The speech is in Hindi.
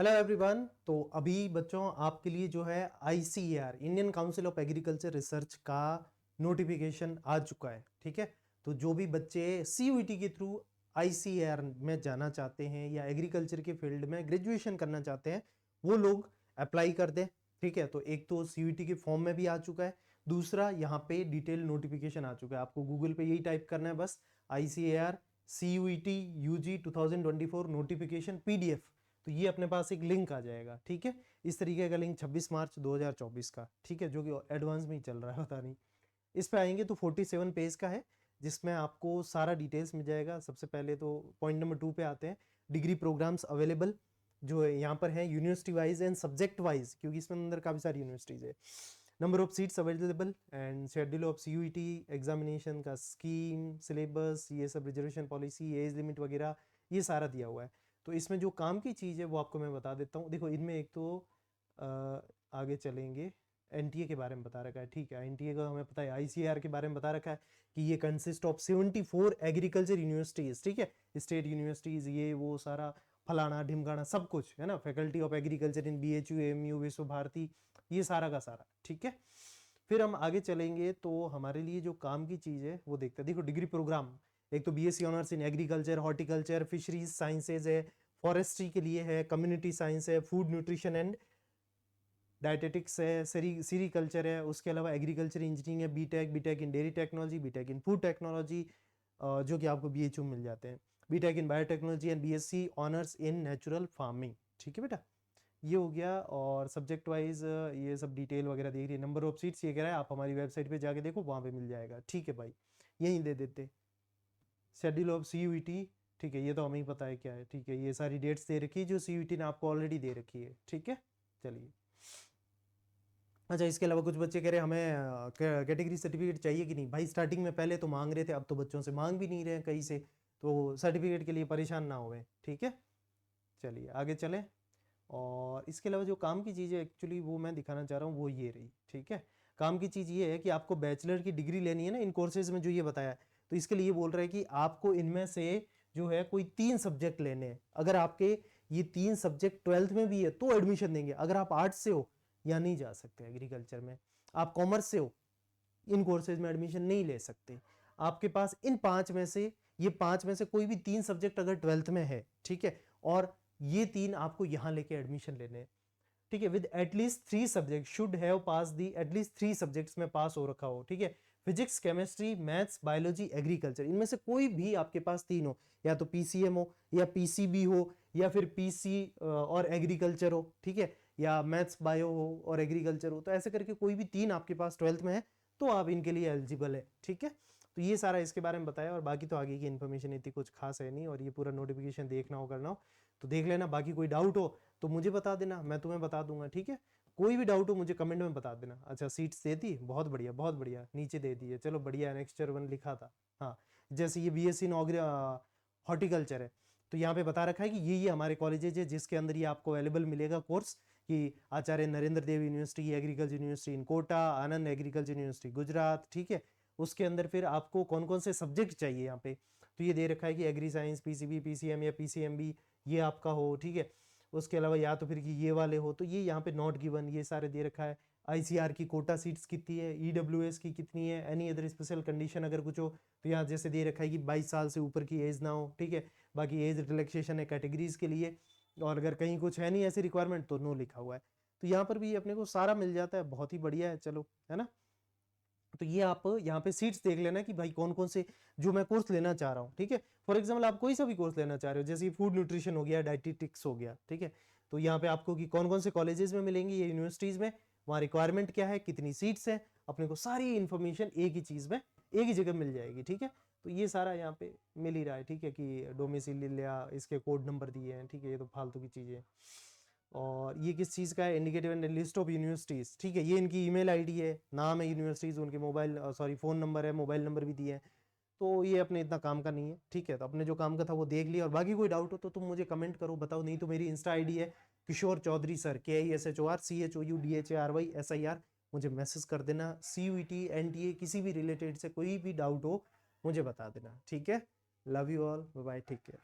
Hello everyone. तो अभी बच्चों आपके लिए जो है ICAR Indian council of agriculture research का नोटिफिकेशन आ चुका है। ठीक है, तो जो भी बच्चे CUET के थ्रू ICAR में जाना चाहते हैं या एग्रीकल्चर के फील्ड में ग्रेजुएशन करना चाहते हैं वो लोग अप्लाई कर दें। ठीक है, तो एक तो CUET के फॉर्म में भी आ चुका है, दूसरा यहाँ पे डिटेल नोटिफिकेशन आ चुका है। आपको गूगल पे यही टाइप करना है बस, ICAR CUET UG 2024 notification PDF। तो ये अपने पास एक लिंक आ जाएगा। ठीक है, इस तरीके का लिंक 26 मार्च 2024 का, ठीक है, जो कि एडवांस में ही चल रहा है, पता नहीं। इस पे आएंगे तो 47 पेज का है जिसमें आपको सारा डिटेल्स मिल जाएगा। सबसे पहले तो पॉइंट नंबर 2 पे आते हैं, डिग्री प्रोग्राम्स अवेलेबल जो यहाँ पर है university wise and subject wise, क्योंकि इसमें अंदर काफ़ी सारी यूनिवर्सिटीज़ है। Number of seats available and schedule of CUET examination का स्कीम, सिलेबस, ये सब, रिजर्वेशन पॉलिसी, एज लिमिट वगैरह ये सारा दिया हुआ है। तो इसमें जो काम की चीज़ है वो आपको मैं बता देता हूँ। देखो इनमें एक तो आगे चलेंगे, NTA के बारे में बता रखा है। ठीक है, NTA का हमें पता है, ICAR के बारे में बता रखा है कि ये कंसिस्ट ऑफ 74 एग्रीकल्चर यूनिवर्सिटीज़। ठीक है, स्टेट यूनिवर्सिटीज़, ये वो सारा फलाना ढिमकाना सब कुछ है ना, faculty of agriculture in BHU AMU विश्व भारती, ये सारा का सारा। ठीक है, फिर हम आगे चलेंगे तो हमारे लिए जो काम की चीज़ है वो देखते हैं। देखो डिग्री प्रोग्राम, एक तो BSc honours in agriculture, horticulture, fisheries sciences है, फॉरेस्ट्री के लिए है, कम्युनिटी साइंस है, फूड न्यूट्रिशन एंड डायटेटिक्स है, सीरीकल्चर है, उसके अलावा एग्रीकल्चर इंजीनियरिंग है, BTech in dairy technology, BTech in food technology, जो कि आपको BHU मिल जाते हैं, BTech in biotechnology and BSc honours in natural farming. ठीक है बेटा, ये हो गया। और सब्जेक्ट वाइज ये सब डिटेल वगैरह देख रही है। नंबर ऑफ सीट्स ये कह रहा है, आप हमारी वेबसाइट पे जाके देखो, वहाँ पे मिल जाएगा। ठीक है भाई, यहीं दे देते। शेड्यूल ऑफ CUET, ठीक है, ये तो हमें ही पता है क्या है। ठीक है, ये सारी डेट्स दे रखी है जो CUET ने आपको ऑलरेडी दे रखी है। ठीक है, चलिए। अच्छा, इसके अलावा कुछ बच्चे कह रहे हैं हमें कैटेगरी सर्टिफिकेट चाहिए कि नहीं। भाई स्टार्टिंग में पहले तो मांग रहे थे, अब तो बच्चों से मांग भी नहीं रहे हैं कहीं से, तो सर्टिफिकेट के लिए परेशान ना होवे। ठीक है, चलिए आगे चलें। और इसके अलावा जो काम की चीज़ है एक्चुअली वो मैं दिखाना चाह रहा हूँ वो ये रही। ठीक है, काम की चीज़ ये है कि आपको बैचलर की डिग्री लेनी है ना इन कोर्सेज में जो ये बताया है, तो इसके लिए बोल रहा है कि आपको इनमें से जो है कोई 3 सब्जेक्ट लेने हैं। अगर आपके ये 3 सब्जेक्ट 12th में भी है तो एडमिशन देंगे। अगर आप आर्ट्स से हो या नहीं जा सकते एग्रीकल्चर में, आप कॉमर्स से हो, इन कोर्सेज में एडमिशन नहीं ले सकते। आपके पास इन 5 में से, ये 5 में से कोई भी 3 सब्जेक्ट अगर 12th में है, ठीक है, और ये 3 आपको यहां लेके एडमिशन लेने हैं। ठीक है, with at least 3 subject should have pass the, at least 3 subjects में पास हो रखा हो। ठीक है, physics, chemistry, maths, biology, agriculture, इनमें से कोई भी आपके पास 3 हो, या तो PCM हो या PCB हो या फिर PC और एग्रीकल्चर हो। ठीक है, या मैथ्स बायो हो और एग्रीकल्चर हो, तो ऐसे करके कोई भी 3 आपके पास 12th में है तो आप इनके लिए एलिजिबल है। ठीक है, तो ये सारा इसके बारे में बताया, और बाकी तो आगे की इन्फॉर्मेशन इतनी कुछ खास है नहीं, और ये पूरा नोटिफिकेशन देखना हो करना हो तो देख लेना। बाकी कोई डाउट हो तो मुझे बता देना, मैं तुम्हें बता दूंगा। ठीक है, कोई भी डाउट हो मुझे कमेंट में बता देना। अच्छा, सीट्स दे दी, बहुत बढ़िया बहुत बढ़िया, नीचे दे दी है, चलो बढ़िया। नेक्स्ट ईयर 1 लिखा था, हाँ। जैसे ये BSc हॉर्टिकल्चर है, तो यहाँ पे बता रखा है कि ये हमारे कॉलेजेज है जिसके अंदर ये आपको अवेलेबल मिलेगा कोर्स, कि आचार्य नरेंद्र देव यूनिवर्सिटी, एग्रीकल्चर यूनिवर्सिटी इन कोटा, आनंद एग्रीकल्चर यूनिवर्सिटी गुजरात। ठीक है, उसके अंदर फिर आपको कौन कौन से सब्जेक्ट चाहिए यहाँ पे, तो ये दे रखा है कि एग्री साइंस, PCB, PCM या PCMB ये आपका हो। ठीक है, उसके अलावा या तो फिर कि ये वाले हो, तो ये यहाँ पे नॉट गिवन, ये सारे दे रखा है। ICAR की कोटा सीट्स कितनी है, EWS की कितनी है, एनी अदर स्पेशल कंडीशन अगर कुछ हो तो यहाँ जैसे दे रखा है कि 22 साल से ऊपर की एज ना हो। ठीक है, बाकी एज रिलैक्सेशन है कैटेगरीज के लिए, और अगर कहीं कुछ है नहीं ऐसी रिक्वायरमेंट तो नो लिखा हुआ है। तो यहाँ पर भी अपने को सारा मिल जाता है, बहुत ही बढ़िया है। चलो, है ना। तो ये आप यहाँ पे सीट्स देख लेना कि भाई कौन कौन से जो मैं कोर्स लेना चाह रहा हूँ। ठीक है, फॉर एग्जाम्पल आप कोई सा भी कोर्स लेना चाह रहे हो, जैसे फूड न्यूट्रिशन हो गया, डाइटिटिक्स हो गया। ठीक है, तो यहाँ पे आपको कि कौन कौन से कॉलेजेस में मिलेंगे, ये यूनिवर्सिटीज में, वहाँ रिक्वायरमेंट क्या है, कितनी सीट्स है, अपने को सारी इंफॉर्मेशन एक ही चीज में एक ही जगह मिल जाएगी। ठीक है, तो ये सारा यहाँ पे मिल ही रहा है। ठीक है, कि डोमिसाइल या इसके कोड नंबर दिए हैं। ठीक है, ये तो फालतू की चीजें। और ये किस चीज़ का है, indicative and list of universities. ठीक है, ये इनकी ईमेल आईडी है, नाम है यूनिवर्सिटीज़, उनके मोबाइल फ़ोन नंबर है, मोबाइल नंबर भी दिए हैं। तो ये अपने इतना काम का नहीं है। ठीक है, तो अपने जो काम का था वो देख लिया, और बाकी कोई डाउट हो तो तुम मुझे कमेंट करो, बताओ। नहीं तो मेरी इंस्टा आईडी है किशोर चौधरी सर, KISHORCHOUDHARYSIR, मुझे मैसेज कर देना। CUET NTA किसी भी रिलेटेड से कोई भी डाउट हो मुझे बता देना। ठीक है, love you all, bye, take care.